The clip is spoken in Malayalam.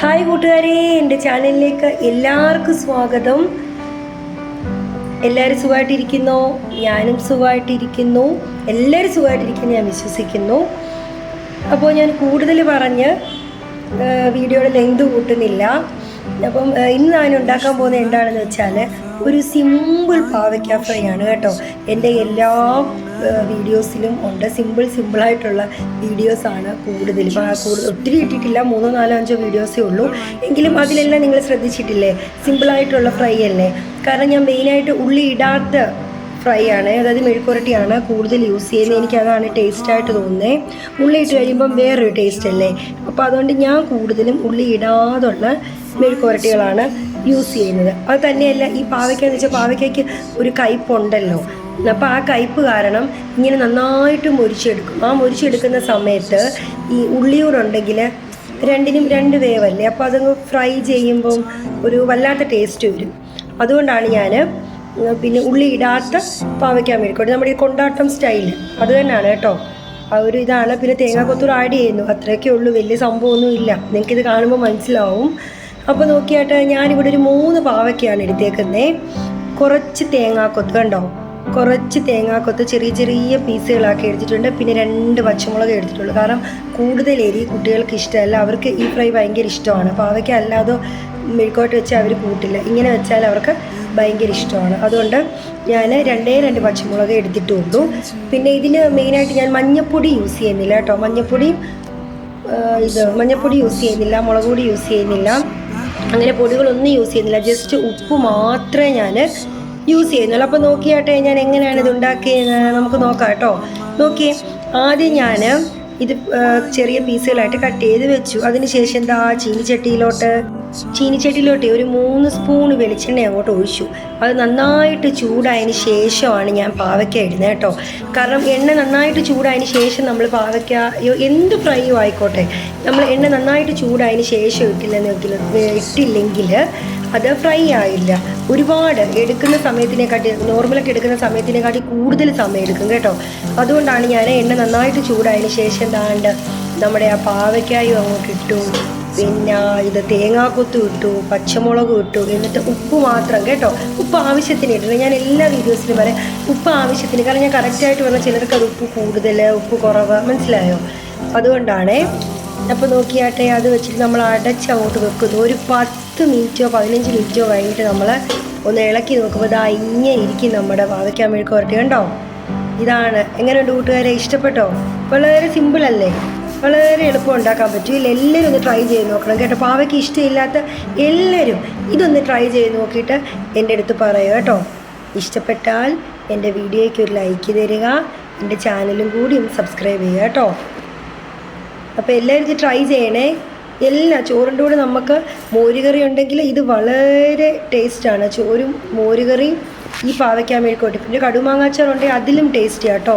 ഹായ് കൂട്ടുകാരെ, എൻ്റെ ചാനലിലേക്ക് എല്ലാവർക്കും സ്വാഗതം. എല്ലാവരും സുഖമായിട്ടിരിക്കുന്നോ? ഞാനും സുഖമായിട്ടിരിക്കുന്നു. എല്ലാവരും സുഖമായിട്ടിരിക്കുന്നു ഞാൻ വിശ്വസിക്കുന്നു. അപ്പോൾ ഞാൻ കൂടുതൽ പറഞ്ഞ് വീഡിയോയുടെ ലെങ്ത് കൂട്ടുന്നില്ല. അപ്പം ഇന്ന് ഞാൻ ഉണ്ടാക്കാൻ പോകുന്നത് എന്താണെന്ന് വെച്ചാൽ ഒരു സിമ്പിൾ പാവയ്ക്ക ഫ്രൈ ആണ് കേട്ടോ. എൻ്റെ എല്ലാ വീഡിയോസിലും ഉണ്ട് സിമ്പിളായിട്ടുള്ള വീഡിയോസാണ് കൂടുതലും. ഒത്തിരി ഇട്ടിട്ടില്ല, 3, 4, 5 വീഡിയോസേ ഉള്ളൂ. എങ്കിലും അതിലെല്ലാം നിങ്ങൾ ശ്രദ്ധിച്ചിട്ടില്ലേ, സിമ്പിളായിട്ടുള്ള ഫ്രൈ അല്ലേ. കാരണം ഞാൻ മെയിനായിട്ട് ഉള്ളി ഇടാത്ത ഫ്രൈ ആണ്, അതായത് മെഴുക്കുരട്ടിയാണ് കൂടുതൽ യൂസ് ചെയ്യുന്നത്. എനിക്കതാണ് ടേസ്റ്റായിട്ട് തോന്നുന്നത്. ഉള്ളി ഇട്ട് കഴിയുമ്പം വേറൊരു ടേസ്റ്റ് അല്ലേ. അപ്പോൾ അതുകൊണ്ട് ഞാൻ കൂടുതലും ഉള്ളി ഇടാതുള്ള മെഴുക്കുരട്ടികളാണ് യൂസ് ചെയ്യുന്നത്. അത് തന്നെയല്ല, ഈ പാവയ്ക്ക എന്ന് വെച്ചാൽ പാവയ്ക്കയ്ക്ക് ഒരു കയ്പുണ്ടല്ലോ. അപ്പോൾ ആ കയ്പ് കാരണം ഇങ്ങനെ നന്നായിട്ട് മുരിച്ചെടുക്കും. ആ മുരിച്ചെടുക്കുന്ന സമയത്ത് ഈ ഉള്ളിയൂറുണ്ടെങ്കിൽ രണ്ടിനും 2 വേവല്ലേ, അപ്പോൾ അതങ്ങ് ഫ്രൈ ചെയ്യുമ്പം ഒരു വല്ലാത്ത ടേസ്റ്റ് വരും. അതുകൊണ്ടാണ് ഞാൻ പിന്നെ ഉള്ളി ഇടാത്ത പാവയ്ക്കാൻ വേണ്ടിക്കോട്ടെ, നമ്മുടെ ഈ കൊണ്ടാട്ടം സ്റ്റൈല് അത് തന്നെയാണ് കേട്ടോ. ആ ഒരു ഇതാണ്. പിന്നെ തേങ്ങാക്കൊത്തൂർ ആഡ് ചെയ്യുന്നു, അത്രയൊക്കെ ഉള്ളൂ, വലിയ സംഭവമൊന്നും ഇല്ല. നിങ്ങൾക്കിത് കാണുമ്പോൾ മനസ്സിലാവും. അപ്പോൾ നോക്കിയാട്ടെ, ഞാനിവിടെ ഒരു 3 പാവയ്ക്കാണ് എടുത്തേക്കുന്നത്. കുറച്ച് തേങ്ങാക്കൊത്ത് കണ്ടോ, കുറച്ച് തേങ്ങാക്കൊത്ത് ചെറിയ പീസുകളാക്കി എടുത്തിട്ടുണ്ട്. പിന്നെ 2 പച്ചമുളക് എടുത്തിട്ടുള്ളൂ. കാരണം കൂടുതൽ എരി കുട്ടികൾക്ക് ഇഷ്ടമല്ല, അവർക്ക് ഈ ഫ്രൈ ഭയങ്കര ഇഷ്ടമാണ്. പാവയ്ക്ക അല്ലാതെ മെഴുക്കോട്ട് വെച്ചാൽ അവർ കൂട്ടില്ല, ഇങ്ങനെ വെച്ചാൽ അവർക്ക് ഭയങ്കര ഇഷ്ടമാണ്. അതുകൊണ്ട് ഞാൻ 2 പച്ചമുളക് എടുത്തിട്ടുള്ളൂ. പിന്നെ ഇതിന് മെയിനായിട്ട് ഞാൻ മഞ്ഞൾപ്പൊടി യൂസ് ചെയ്യുന്നില്ല കേട്ടോ. മഞ്ഞൾപ്പൊടി യൂസ് ചെയ്യുന്നില്ല, മുളക് പൊടി യൂസ് ചെയ്യുന്നില്ല, അങ്ങനെ പൊടികളൊന്നും യൂസ് ചെയ്യുന്നില്ല. ജസ്റ്റ് ഉപ്പ് മാത്രമേ ഞാൻ യൂസ് ചെയ്യുന്നുള്ളൂ. അപ്പോൾ നോക്കിയാട്ടെ ഞാൻ എങ്ങനെയാണ് ഇത് ഉണ്ടാക്കിയത് നമുക്ക് നോക്കാം കേട്ടോ. നോക്കിയേ, ആദ്യം ഞാൻ ഇത് ചെറിയ പീസുകളായിട്ട് കട്ട് ചെയ്ത് വെച്ചു. അതിനുശേഷം എന്താ, ചീനിച്ചട്ടിയിലോട്ട് ഒരു 3 സ്പൂൺ വെളിച്ചെണ്ണ അങ്ങോട്ട് ഒഴിച്ചു. അത് നന്നായിട്ട് ചൂടായതിന് ശേഷമാണ് ഞാൻ പാവയ്ക്ക ഇടുന്നത് കേട്ടോ. കാരണം എണ്ണ നന്നായിട്ട് ചൂടായതിന് ശേഷം നമ്മൾ പാവയ്ക്ക എന്ത് ഫ്രൈയും ആയിക്കോട്ടെ, നമ്മൾ എണ്ണ നന്നായിട്ട് ചൂടായതിന് ശേഷം ഇട്ടില്ലെങ്കിൽ അത് ഫ്രൈ ആയില്ല. ഒരുപാട് എടുക്കുന്ന സമയത്തിനെക്കാട്ടി, നോർമലൊക്കെ എടുക്കുന്ന സമയത്തിനെക്കാട്ടി കൂടുതൽ സമയം എടുക്കും കേട്ടോ. അതുകൊണ്ടാണ് ഞാൻ എണ്ണ നന്നായിട്ട് ചൂടായതിന് ശേഷം നമ്മുടെ ആ പാവയ്ക്കായും അങ്ങോട്ട് ഇട്ടു. പിന്നെ ഇത് തേങ്ങാക്കൊത്തും ഇട്ടു, പച്ചമുളകും ഇട്ടു. എന്നിട്ട് ഉപ്പ് മാത്രം കേട്ടോ, ഉപ്പ് ആവശ്യത്തിന് ഇടണം. ഞാൻ എല്ലാ വീഡിയോസിലും പറയാം ഉപ്പ് ആവശ്യത്തിന്. കാരണം ഞാൻ കറക്റ്റായിട്ട് പറഞ്ഞാൽ ചിലർക്ക് അത് ഉപ്പ് കൂടുതൽ, ഉപ്പ് കുറവ്, മനസ്സിലായോ? അതുകൊണ്ടാണേ. അപ്പോൾ നോക്കിയാട്ടെ, അത് വെച്ചിട്ട് നമ്മൾ അടച്ച് അങ്ങോട്ട് വെക്കുന്നു. ഒരു 10 മിനിറ്റോ 15 മിനിറ്റോ കഴിഞ്ഞിട്ട് നമ്മൾ ഒന്ന് ഇളക്കി നോക്കുമ്പോൾ ഇതാ ഇങ്ങനെ ഇരിക്കും നമ്മുടെ പാവയ്ക്ക മെഴുക്കുവരട്ടി. കണ്ടോ, ഇതാണ്. എങ്ങനെയുണ്ട് കൂട്ടുകാരെ, ഇഷ്ടപ്പെട്ടോ? വളരെ സിമ്പിളല്ലേ, വളരെ എളുപ്പം ഉണ്ടാക്കാൻ പറ്റും. എല്ലാവരും ഒന്ന് ട്രൈ ചെയ്ത് നോക്കണം കേട്ടോ. പാവയ്ക്ക് ഇഷ്ടമില്ലാത്ത എല്ലാവരും ഇതൊന്ന് ട്രൈ ചെയ്ത് നോക്കിയിട്ട് എൻ്റെ അടുത്ത് പറയുക കേട്ടോ. ഇഷ്ടപ്പെട്ടാൽ എൻ്റെ വീഡിയോയ്ക്ക് ഒരു ലൈക്ക് തരിക, എൻ്റെ ചാനലും കൂടി ഒന്ന് സബ്സ്ക്രൈബ് ചെയ്യുക കേട്ടോ. അപ്പോൾ എല്ലാവരും ഇത് ട്രൈ ചെയ്യണേ. ചോറിൻ്റെ കൂടെ നമുക്ക് മോരുകറി ഉണ്ടെങ്കിൽ ഇത് വളരെ ടേസ്റ്റാണ്. ചോറും മോരുകറിയും ഈ പാവയ്ക്ക മെഴുക്കുവരട്ടി. പിന്നെ കടുമാങ്ങാച്ചാറുണ്ടെങ്കിൽ അതിലും ടേസ്റ്റിയാണ് കേട്ടോ.